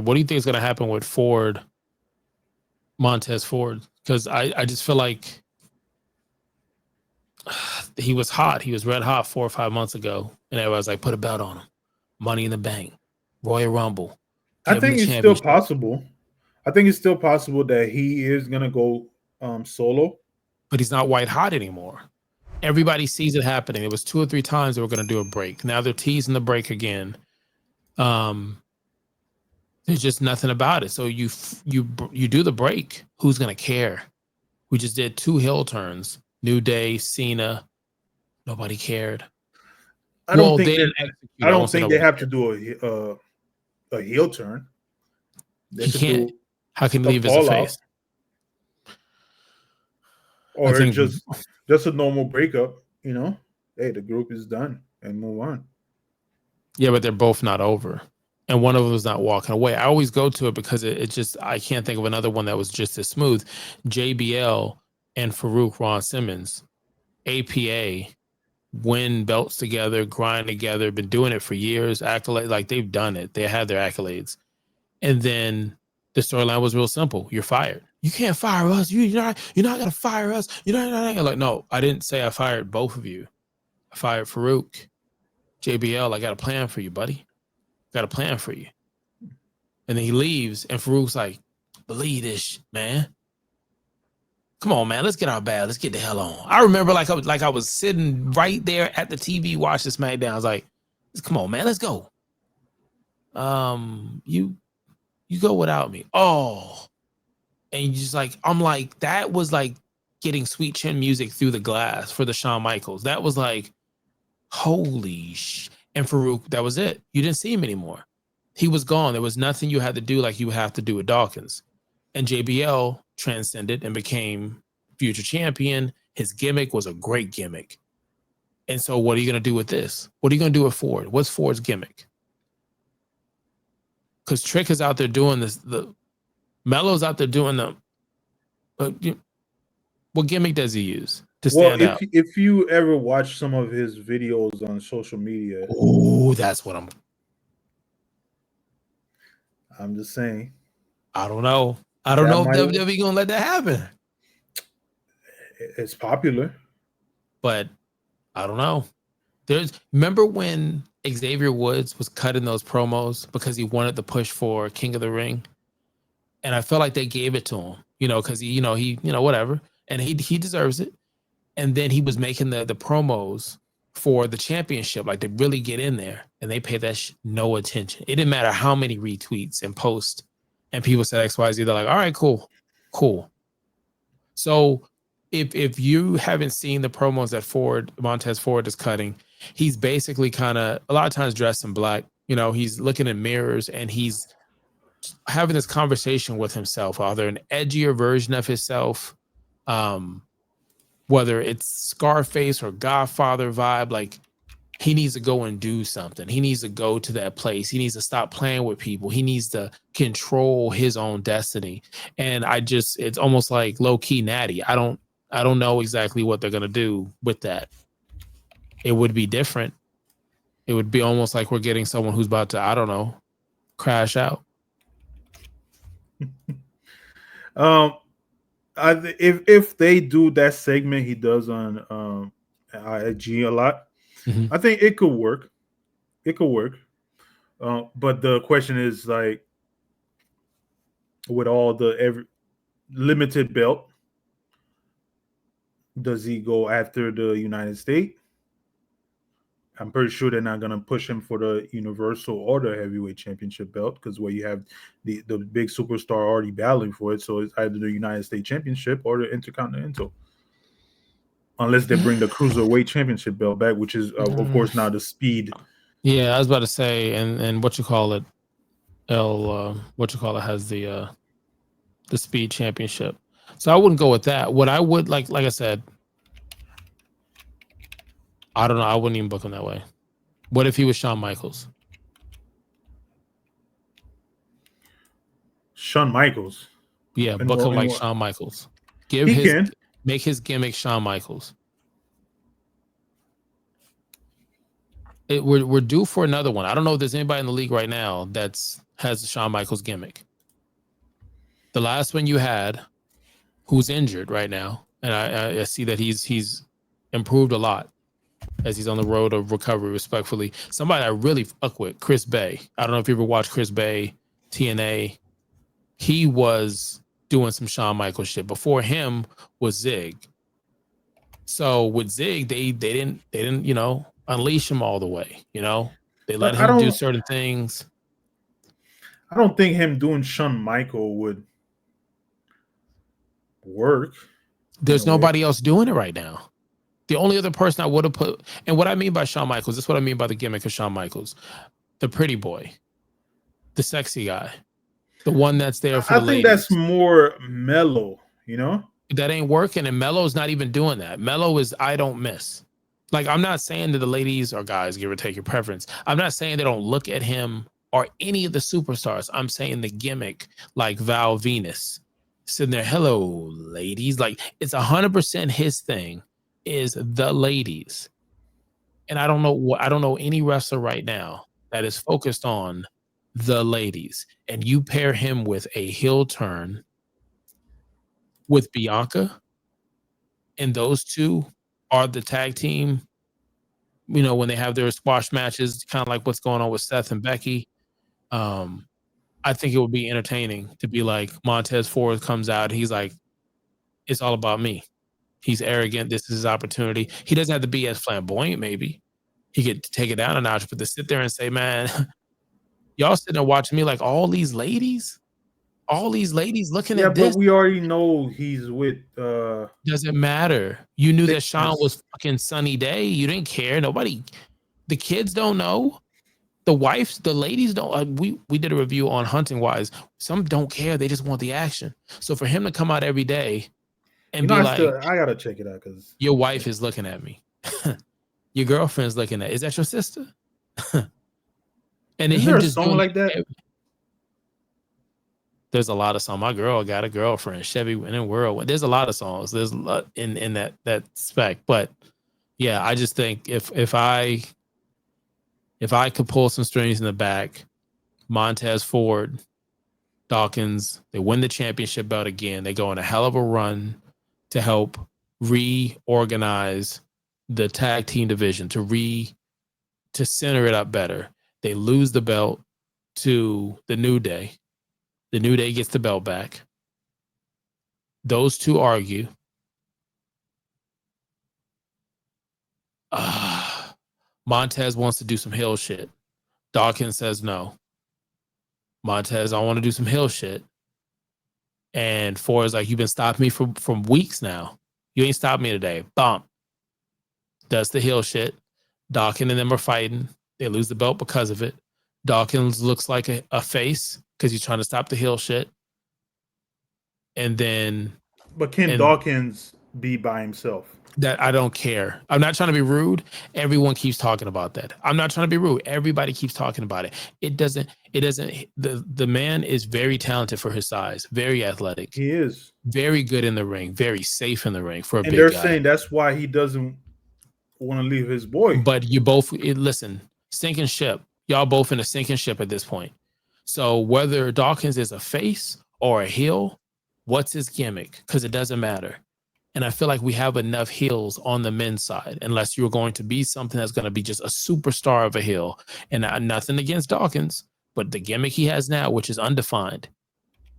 What do you think is going to happen with Montez Ford? Because I just feel like he was hot. He was red hot 4 or 5 months ago. And everybody's like, put a belt on him. Money in the Bank. Royal Rumble. I think it's still possible. I think it's still possible that he is going to go solo. But he's not white hot anymore. Everybody sees it happening. It was 2 or 3 times they were going to do a break. Now they're teasing the break again. There's just nothing about it. So you do the break. Who's going to care? We just did 2 heel turns. New Day, Cena. Nobody cared. I don't think they have to do a heel turn. He can't. How can he leave as a face? Or just a normal breakup, you know? Hey, the group is done and move on. Yeah, but they're both not over. And one of them is not walking away. I always go to it because it just, I can't think of another one that was just as smooth. JBL and Farouk Ron Simmons, APA, win belts together, grind together, been doing it for years, accolade, like they've done it. They had their accolades. And then the storyline was real simple. You're fired. You can't fire us. You're not gonna fire us. You're not like, no, I didn't say I fired both of you. I fired Farouk. JBL, I got a plan for you, buddy. Got a plan for you. And then he leaves, and Farouk's like, believe this, man. Come on, man. Let's get our bag. Let's get the hell on. I remember like I was sitting right there at the TV watching SmackDown. I was like, come on, man. Let's go. You go without me. Oh. And you just like, I'm like, that was like getting Sweet Chin music through the glass for the Shawn Michaels. That was like, holy sh. And Farouk, that was it. You didn't see him anymore. He was gone. There was nothing you had to do like you have to do with Dawkins. And JBL transcended and became future champion. His gimmick was a great gimmick. And so what are you going to do with this? What are you going to do with Ford? What's Ford's gimmick? Because Trick is out there doing this. The Melo's out there doing the. What gimmick does he use to stand out? If you ever watch some of his videos on social media, oh, that's what I'm just saying. I don't know. I don't know if WWE gonna let that happen. It's popular, but I don't know. Remember when Xavier Woods was cutting those promos because he wanted to push for King of the Ring, and I felt like they gave it to him, because he whatever, and he deserves it. And then he was making the promos for the championship, like they really get in there, and they pay that no attention. It didn't matter how many retweets and posts, and people said XYZ. They're like, all right, cool. So if you haven't seen the promos that Montez Ford is cutting, he's basically kind of a lot of times dressed in black. He's looking in mirrors and he's having this conversation with himself, either an edgier version of himself, whether it's Scarface or Godfather vibe, like he needs to go and do something. He needs to go to that place. He needs to stop playing with people. He needs to control his own destiny. And it's almost like low key Natty. I don't know exactly what they're going to do with that. It would be different. It would be almost like we're getting someone who's about to, I don't know, crash out. If they do that segment he does on IG a lot, I think it could work. But the question is, like, with all the limited belt, does he go after the United States? I'm pretty sure they're not going to push him for the Universal or the Heavyweight Championship belt, because where you have the big superstar already battling for it. So it's either the United States Championship or the Intercontinental. Unless they bring the Cruiserweight Championship belt back, which is, of course, now the Speed. Yeah, I was about to say, and what you call it, has the Speed Championship. So I wouldn't go with that. What I would like I said, I don't know. I wouldn't even book him that way. What if he was Shawn Michaels? Shawn Michaels? Yeah, book him like Shawn Michaels. Make his gimmick Shawn Michaels. we're due for another one. I don't know if there's anybody in the league right now has the Shawn Michaels gimmick. The last one you had, who's injured right now, and I see that he's improved a lot as he's on the road of recovery. Respectfully, somebody I really fuck with, Chris Bay. I don't know if you ever watched Chris Bay, TNA. He was doing some Shawn Michaels shit. Before him was Zig. So with Zig, they didn't unleash him all the way. They let But him do certain things. I don't think him doing Shawn Michael would work. There's nobody else doing it right now. The only other person I would have put, and what I mean by Shawn Michaels, this is what I mean by the gimmick of Shawn Michaels, the pretty boy, the sexy guy, the one that's there for the ladies. I think that's more mellow, That ain't working, and Melo's not even doing that. Melo is I don't miss. Like, I'm not saying that the ladies or guys, give or take your preference, I'm not saying they don't look at him or any of the superstars. I'm saying the gimmick, like Val Venus, sitting there, hello, ladies. Like, it's 100% his thing is the ladies. And I don't know any wrestler right now that is focused on the ladies. And you pair him with a heel turn with Bianca, and those two are the tag team, when they have their squash matches, kind of like what's going on with Seth and Becky. I think it would be entertaining to be like Montez Ford comes out. He's like, it's all about me. He's arrogant. This is his opportunity. He doesn't have to be as flamboyant. Maybe he could take it down a notch, but to sit there and say, man, y'all sitting there watching me like all these ladies looking at this. Yeah, but we already know he's with. Doesn't matter. You knew that Shawn was fucking Sunny Day. You didn't care. Nobody. The kids don't know. The wives, the ladies don't. We did a review on Hunting Wise. Some don't care. They just want the action. So for him to come out every day and be like, I gotta check it out because your wife is looking at me. Your girlfriend's looking at. Is that your sister? And then is him there a just song like that? There's a lot of songs. My girl got a girlfriend, Chevy Winning World. There's a lot of songs. There's a lot in that spec. But yeah, I just think if I could pull some strings in the back, Montez Ford, Dawkins, they win the championship belt again. They go on a hell of a run to help reorganize the tag team division, to center it up better. They lose the belt to the New Day. The New Day gets the belt back. Those two argue. Montez wants to do some heel shit. Dawkins says no. Montez, I want to do some heel shit. And Ford is like, you've been stopping me from weeks now. You ain't stopped me today. Bump. Does the heel shit. Dawkins and them are fighting. They lose the belt because of it. Dawkins looks like a face because he's trying to stop the heel shit. And then... But can Dawkins be by himself? That I don't care. I'm not trying to be rude. Everyone keeps talking about that. I'm not trying to be rude. Everybody keeps talking about it. It doesn't, the man is very talented for his size, very athletic. He is. Very good in the ring, very safe in the ring for a big guy. And they're saying that's why he doesn't want to leave his boy. But you both, listen, sinking ship. Y'all both in a sinking ship at this point. So whether Dawkins is a face or a heel, what's his gimmick? Because it doesn't matter. And I feel like we have enough heels on the men's side, unless you're going to be something that's going to be just a superstar of a heel. And nothing against Dawkins, but the gimmick he has now, which is undefined,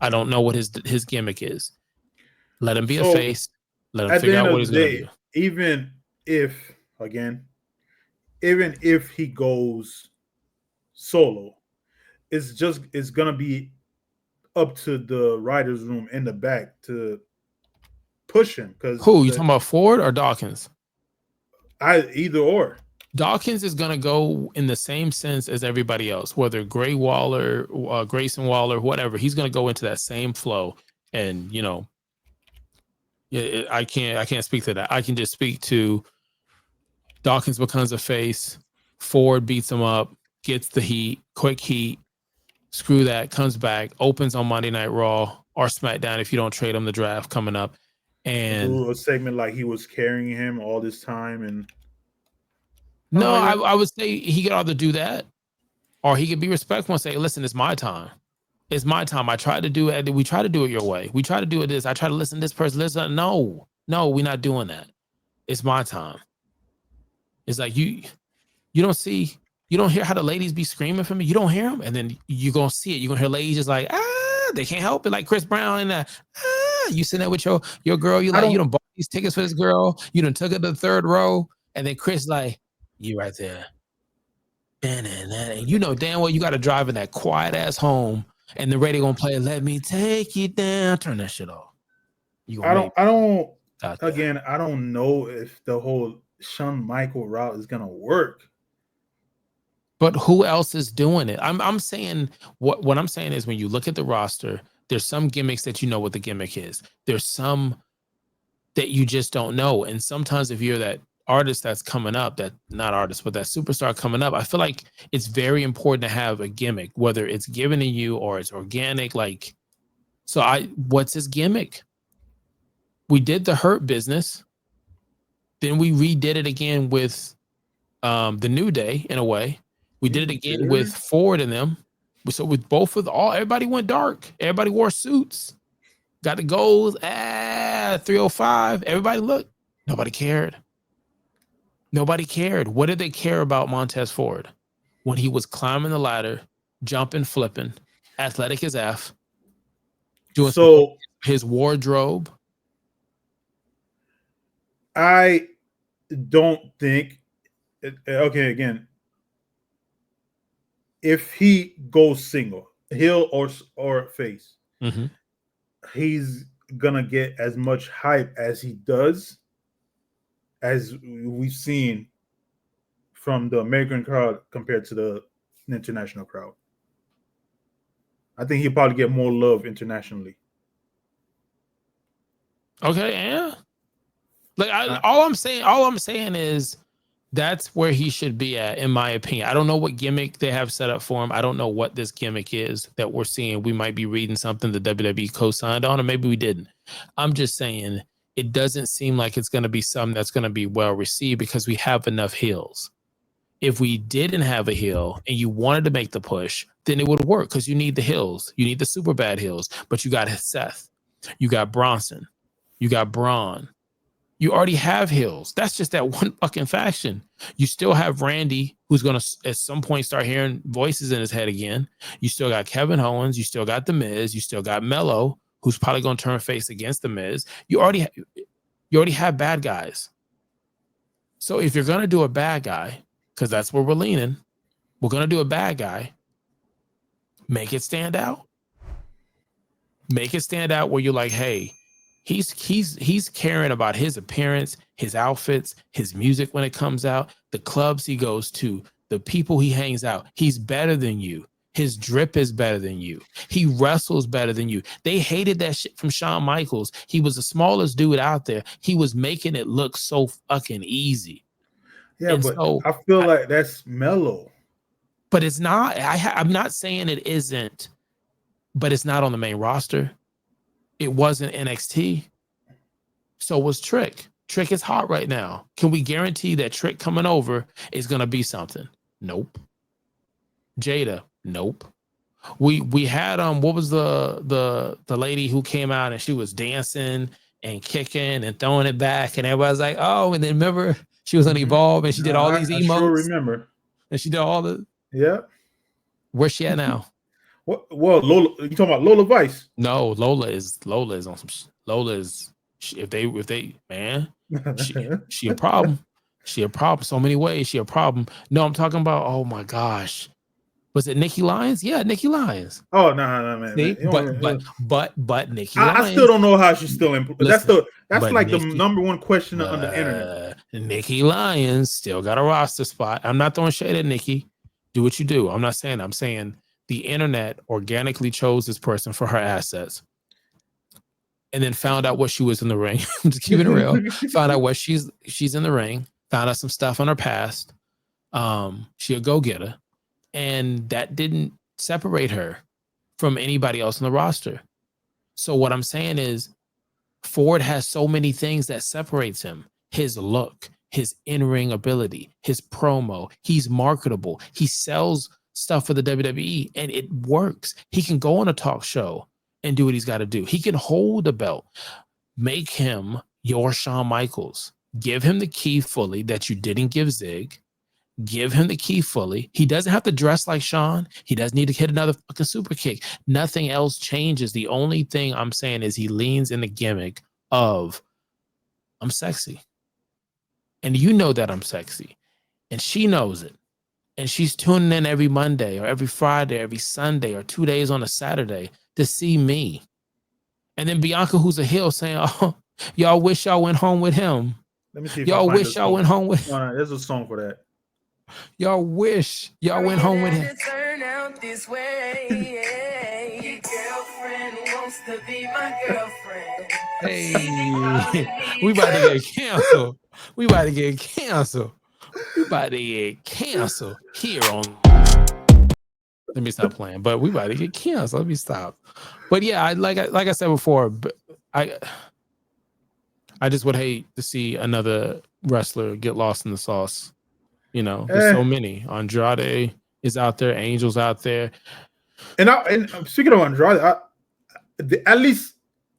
I don't know what his gimmick is. Let him be a face. Let him figure out what he's going to do. Even if he goes solo, it's going to be up to the writer's room in the back to push him. Who you talking about, Ford or Dawkins? Either or. Dawkins is gonna go in the same sense as everybody else, whether Grayson Waller, whatever. He's gonna go into that same flow, and I can't speak to that. I can just speak to Dawkins becomes a face. Ford beats him up, gets the heat, quick heat. Screw that, comes back, opens on Monday Night Raw or SmackDown if you don't trade him the draft coming up. And do a segment like he was carrying him all this time, and No, I would say he could either do that or he could be respectful and say, listen, it's my time. It's my time. I tried to do it. We try to do it your way. We try to do it this. I try to listen to this person. Listen. No, we're not doing that. It's my time. It's like you don't see, you don't hear how the ladies be screaming for me. You don't hear them. And then you're going to see it. You're going to hear ladies just like, they can't help it. Like Chris Brown and you sitting there with your girl. You like, you done bought these tickets for this girl. You done took her to the third row. And then Chris like, you right there. And you know damn well you got to drive in that quiet ass home and the radio gonna play "Let Me Take You Down." Turn that shit off. I don't know if the whole Shawn Michael route is gonna work. But who else is doing it? I'm saying what I'm saying is when you look at the roster, there's some gimmicks that you know what the gimmick is. There's some that you just don't know. And sometimes if you're that artist that's coming up, that not artist, but that superstar coming up, I feel like it's very important to have a gimmick, whether it's given to you or it's organic. Like, so what's his gimmick? We did the Hurt Business. Then we redid it again with the New Day in a way. We did it again with Ford and them. So with both of everybody went dark. Everybody wore suits. Got the goals. 305. Everybody looked. Nobody cared. Nobody cared. What did they care about Montez Ford? When he was climbing the ladder, jumping, flipping, athletic as F, doing his wardrobe. I don't think, okay, again, if he goes single, heel or face, he's gonna get as much hype as he does, as we've seen from the American crowd compared to the international crowd. I think he'll probably get more love internationally. Okay, yeah. Like all I'm saying is that's where he should be at, in my opinion. I don't know what gimmick they have set up for him. I don't know what this gimmick is that we're seeing. We might be reading something the WWE co-signed on, or maybe we didn't. I'm just saying it doesn't seem like it's going to be something that's going to be well received because we have enough heels. If we didn't have a heel and you wanted to make the push, then it would work because you need the heels. You need the super bad heels. But you got Seth. You got Bronson. You got Braun. You already have heels. That's just that one fucking faction. You still have Randy, who's going to at some point start hearing voices in his head again. You still got Kevin Owens. You still got The Miz. You still got Mello, who's probably going to turn face against The Miz. You already have bad guys. So if you're going to do a bad guy, because that's where we're leaning, we're going to do a bad guy, make it stand out. Make it stand out where you're like, hey, he's caring about his appearance, his outfits, his music when it comes out, the clubs he goes to, the people he hangs out. He's better than you. His drip is better than you. He wrestles better than you. They hated that shit from Shawn Michaels. He was the smallest dude out there. He was making it look so fucking easy. Yeah, and but so, I feel like that's mellow. But it's not. I'm not saying it isn't, but it's not on the main roster. It wasn't NXT. So was Trick. Trick is hot right now. Can we guarantee that Trick coming over is going to be something? Nope. Jada? Nope. We had what was the lady who came out and she was dancing and kicking and throwing it back and everybody's like, oh, and then remember she was on Evolve and she did all these emotes. I sure remember. And she did all the. Yeah. Where's she at now? Well, Lola, you talking about Lola Vice? No, Lola is on some. Lola is if they man, she a problem. She a problem so many ways. She a problem. No, I'm talking about. Oh my gosh, was it Nikki Lyons? Yeah, Nikki Lyons. Oh no, man. See? But Nikki Lyons. I still don't know how she's still in. That's like Nikki, the number one question on the internet. Nikki Lyons still got a roster spot. I'm not throwing shade at Nikki. Do what you do. I'm not saying. I'm saying the internet organically chose this person for her assets, and then found out what she was in the ring. I'm just keeping it real. Found out what she's in the ring. Found out some stuff on her past. She a go-getter. And that didn't separate her from anybody else on the roster. So what I'm saying is Ford has so many things that separates him. His look, his in-ring ability, his promo. He's marketable. He sells stuff for the WWE and it works. He can go on a talk show and do what he's got to do. He can hold the belt. Make him your Shawn Michaels. Give him the key fully that you didn't give Zig. Give him the key fully. He doesn't have to dress like Shawn. He doesn't need to hit another fucking super kick. Nothing else changes. The only thing I'm saying is he leans in the gimmick of I'm sexy. And you know that I'm sexy. And she knows it. And she's tuning in every Monday or every Friday, every Sunday or 2 days on a Saturday to see me. And then Bianca, who's a heel, saying, oh, y'all wish y'all went home with him. Let me see if y'all I find wish y'all went home with him. No, there's a song for that. Y'all wish y'all went home with him. Turn out this way. Your girlfriend wants to be my girlfriend. Hey, we about to get canceled. We about to get canceled. We about to get canceled here on. Let me stop playing. But we about to get canceled. Let me stop. But yeah, like I said before, I just would hate to see another wrestler get lost in the sauce. You know, there's so many. Andrade is out there. Angel's out there. And speaking of Andrade, at least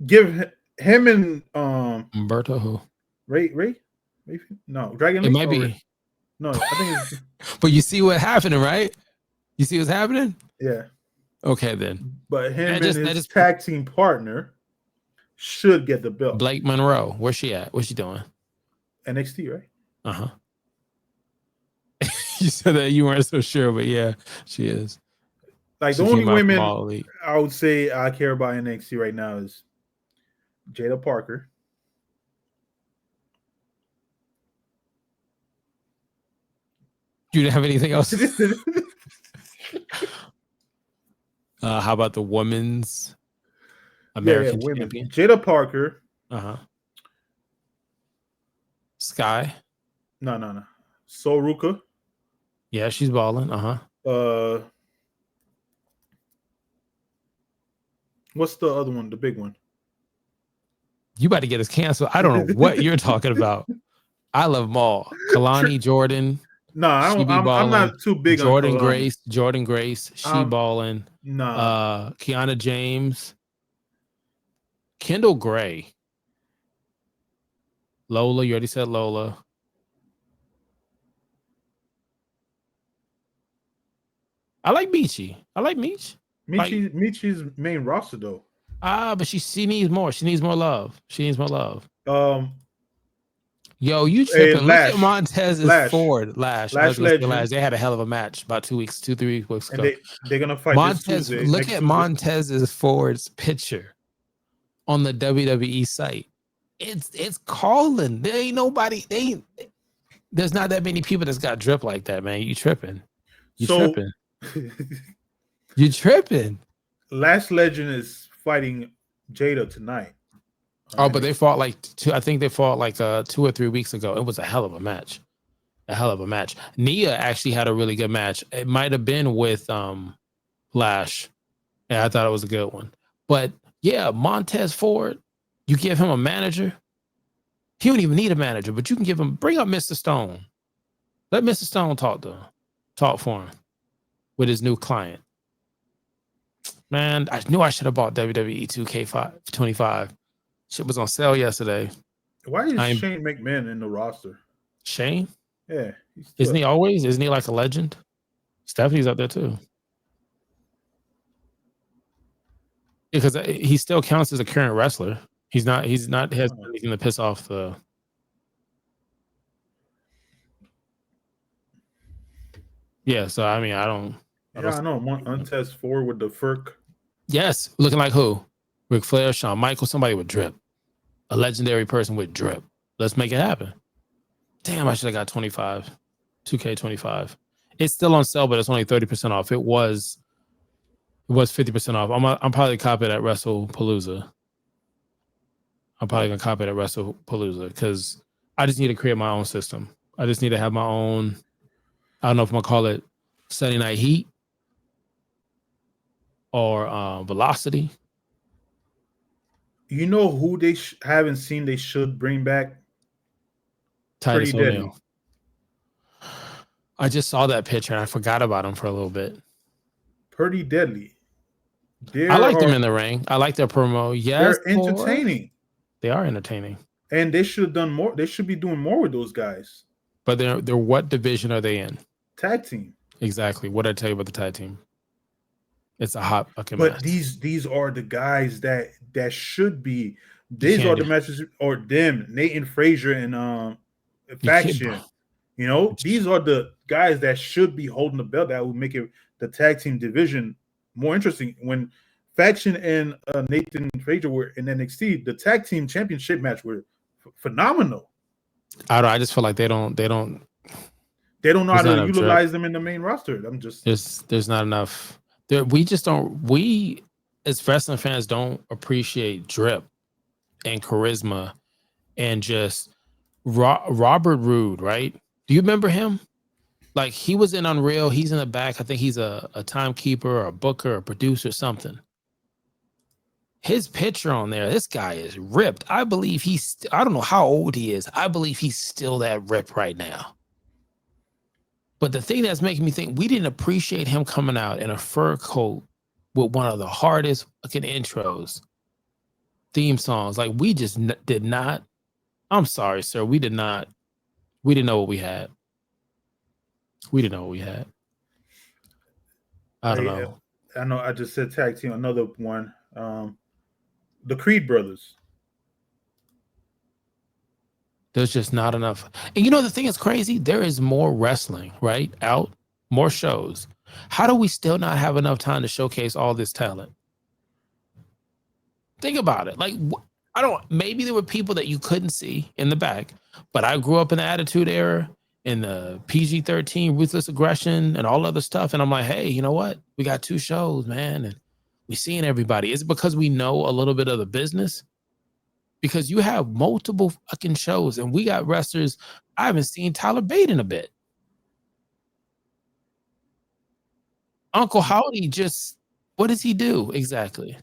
give him and Humberto who? Ray? No, Dragon. It might be. No, I think it's. But you see what's happening, right? You see what's happening? Yeah. Okay, then. But him and his tag team partner should get the belt. Blake Monroe, where's she at? What's she doing? NXT, right? Uh-huh. You said that you weren't so sure, but yeah, she is. Like she the only women I would say I care about NXT right now is Jada Parker. You didn't have anything else? How about the women's American champion? Jada Parker. Uh-huh. Sky. No. Soruka. Yeah, she's balling. Uh-huh. What's the other one? The big one. You about to get us canceled. I don't know what you're talking about. I love them all. Kalani, Jordan. No, I'm not too big Jordan on Grace. Jordan Grace. She balling. No. Kiana James. Kendall Gray. Lola. You already said Lola. I like Michi. I like Meech. Michi's main roster though. But she needs more. She needs more love. She needs more love. Yo, you tripping? Look at Montez's Ford Lash. Legend. They had a hell of a match about 2 weeks, 2-3 weeks ago. And they're gonna fight Montez. this Tuesday, Look at Montez's Ford's picture on the WWE site. It's calling. There ain't nobody. There's not that many people that's got drip like that, man. You tripping? Tripping? You tripping? Last Legend is fighting Jada tonight. Oh, but they fought like I think they fought like 2 or 3 weeks ago. It was a hell of a match. Nia actually had a really good match. It might have been with Lash. Yeah, I thought it was a good one. But yeah, Montez Ford, you give him a manager. He don't even need a manager, but you can bring up Mr. Stone. Let Mr. Stone talk for him with his new client. Man, I knew I should have bought WWE 2K25. Shit was on sale yesterday. Why is Shane McMahon in the roster? Shane? Yeah. Isn't he always? Isn't he like a legend? Stephanie's up there too. Because he still counts as a current wrestler. He has anything to piss off the. Yeah, so I mean, I don't know. Montez Ford with the Furk. Yes, looking like who? Ric Flair, Shawn Michaels, somebody with drip. A legendary person with drip. Let's make it happen. Damn, I should have got 25. 2K25. It's still on sale, but it's only 30% off. It was 50% off. I'm probably copy it at WrestlePalooza. I'm probably gonna copy it at WrestlePalooza because I just need to create my own system. I just need to have my own. I don't know if I'm gonna call it Sunday Night Heat or Velocity. You know who they haven't seen they should bring back? Titus Pretty deadly. O'Neil. I just saw that picture and I forgot about him for a little bit. Pretty deadly. I like them in the ring. I like their promo. Yes, they're entertaining. They are entertaining. And they should have done more. They should be doing more with those guys. But they're what division are they in? Tag team. Exactly. What did I tell you about the tag team? It's a hot fucking but mess. These are the guys that should be. These are the matches, or them, Nathan Frazier and Faction. You know, these are the guys that should be holding the belt. That would make it the tag team division more interesting. When Faction and Nathan Frazier were in NXT, the tag team championship match were phenomenal. I just feel like they don't know how to utilize them in the main roster. I'm just there's not enough. We just don't. We as wrestling fans don't appreciate drip and charisma and just Robert Roode, right? Do you remember him? Like he was in Unreal. He's in the back. I think he's a timekeeper or a booker or a producer or something. His picture on there, this guy is ripped. I believe I don't know how old he is. I believe he's still that ripped right now. But the thing that's making me think, we didn't appreciate him coming out in a fur coat with one of the hardest fucking intros, theme songs. Like we just did not. I'm sorry, sir. We didn't know what we had. We didn't know what we had. I don't know. I know. I just said tag team. Another one. The Creed brothers. There's just not enough. And you know, the thing is crazy. There is more wrestling, right? Out, more shows. How do we still not have enough time to showcase all this talent? Think about it. Like, maybe there were people that you couldn't see in the back, but I grew up in the Attitude Era, in the PG-13, Ruthless Aggression, and all other stuff. And I'm like, hey, you know what? We got 2 shows, man. And we seeing everybody. Is it because we know a little bit of the business? Because you have multiple fucking shows and we got wrestlers. I haven't seen Tyler Bate in a bit. Uncle Howdy what does he do exactly?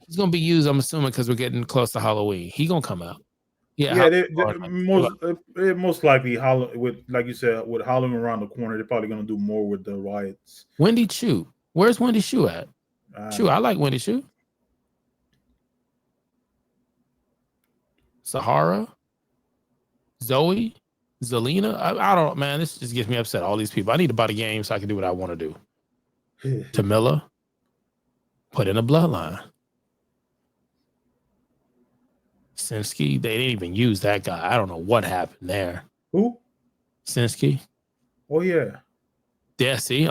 He's going to be used, I'm assuming, because we're getting close to Halloween. He going to come out. Yeah, most likely, with like you said, with Halloween around the corner, they're probably going to do more with the riots. Wendy Chu. Where's Wendy Chu at? I like Wendy Chu. Sahara, Zoe, Zelina. I don't, man. This just gets me upset. All these people. I need to buy the game so I can do what I want to do. Tamilla, put in a bloodline. Sinski, they didn't even use that guy. I don't know what happened there. Who? Sinski. Oh yeah. Yeah. See.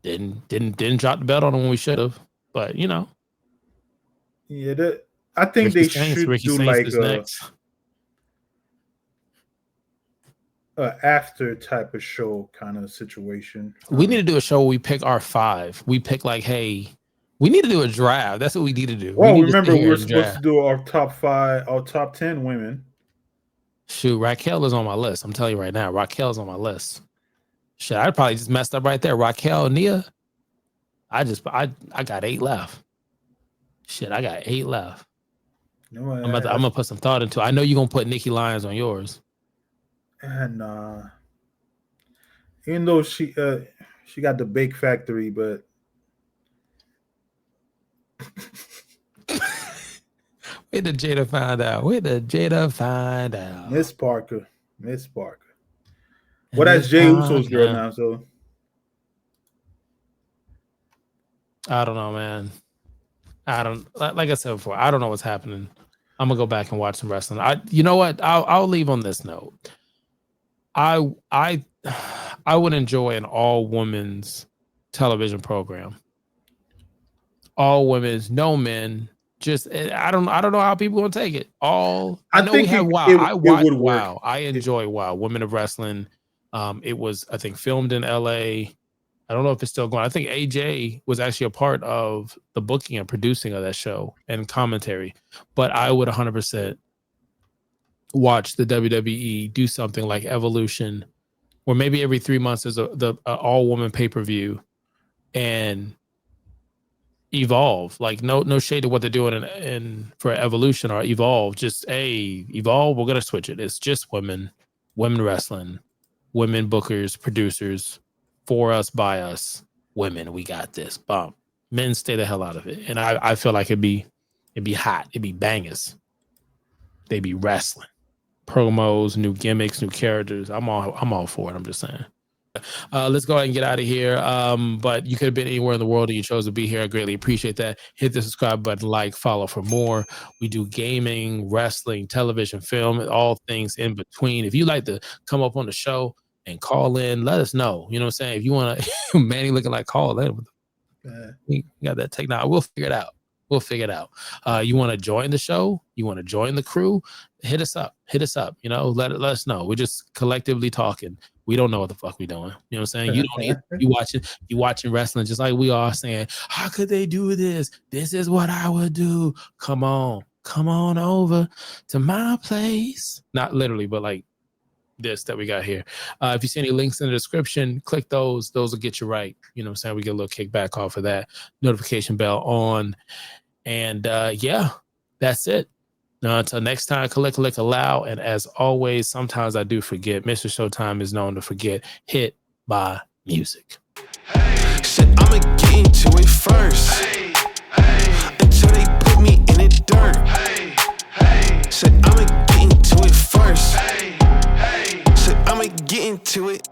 Didn't drop the belt on him when we should have. But you know. Yeah. I think they should do like a after type of show kind of situation. We need to do a show where we pick our 5. We pick like, hey, we need to do a draft. That's what we need to do. Well, remember we were supposed to do our top 5, our top 10 women. Shoot, Raquel is on my list. I'm telling you right now, Raquel's on my list. Shit, I probably just messed up right there. Raquel, Nia. I got 8 left. Shit, I got 8 left. No, I'm gonna put some thought into it. I know you're gonna put Nikki Lyons on yours. And even though she got the bake factory, but where did Jada find out? Miss Parker. Well, that's Jey Uso's girl now, so I don't know, man. Like I said before, I don't know what's happening. I'm gonna go back and watch some wrestling. You know what? I'll leave on this note. I would enjoy an all women's television program. All women's, no men. Just I don't know how people gonna take it. I know we have WoW. I watch WoW. I enjoy WoW. Women of Wrestling. It was, I think, filmed in LA. I don't know if it's still going. I think AJ was actually a part of the booking and producing of that show and commentary. But I would 100% watch the WWE do something like Evolution, or maybe every 3 months there's the all-woman pay-per-view. And, evolve. Like no shade to what they're doing in for Evolution or Evolve. Just Evolve. We're gonna switch it. It's just women wrestling, women bookers, producers, for us, by us, women. We got this. Bump. Men stay the hell out of it. And I feel like it'd be hot. It'd be bangers. They'd be wrestling. Promos, new gimmicks, new characters. I'm all for it. I'm just saying. Let's go ahead and get out of here. But you could have been anywhere in the world and you chose to be here. I greatly appreciate that. Hit the subscribe button, like, follow for more. We do gaming, wrestling, television, film, and all things in between. If you like to come up on the show and call in, let us know. You know what I'm saying? If you want to, Manny looking like call in, we got that technology. We'll figure it out. You want to join the show? You want to join the crew? Hit us up. You know, let us know. We're just collectively talking. We don't know what the fuck we doing. You know what I'm saying? You don't you watching wrestling just like we are, saying, how could they do this? This is what I would do. Come on over to my place. Not literally, but like this that we got here. If you see any links in the description, click those. Those will get you right. You know what I'm saying? We get a little kickback off of that. Notification bell on. And yeah, that's it. Until next time, click, allow. And as always, sometimes I do forget. Mr. Showtime is known to forget. Hit by music. Said I'ma get into it first. Until they put me in the dirt. Said I'ma get into it first. Said I'ma get into it.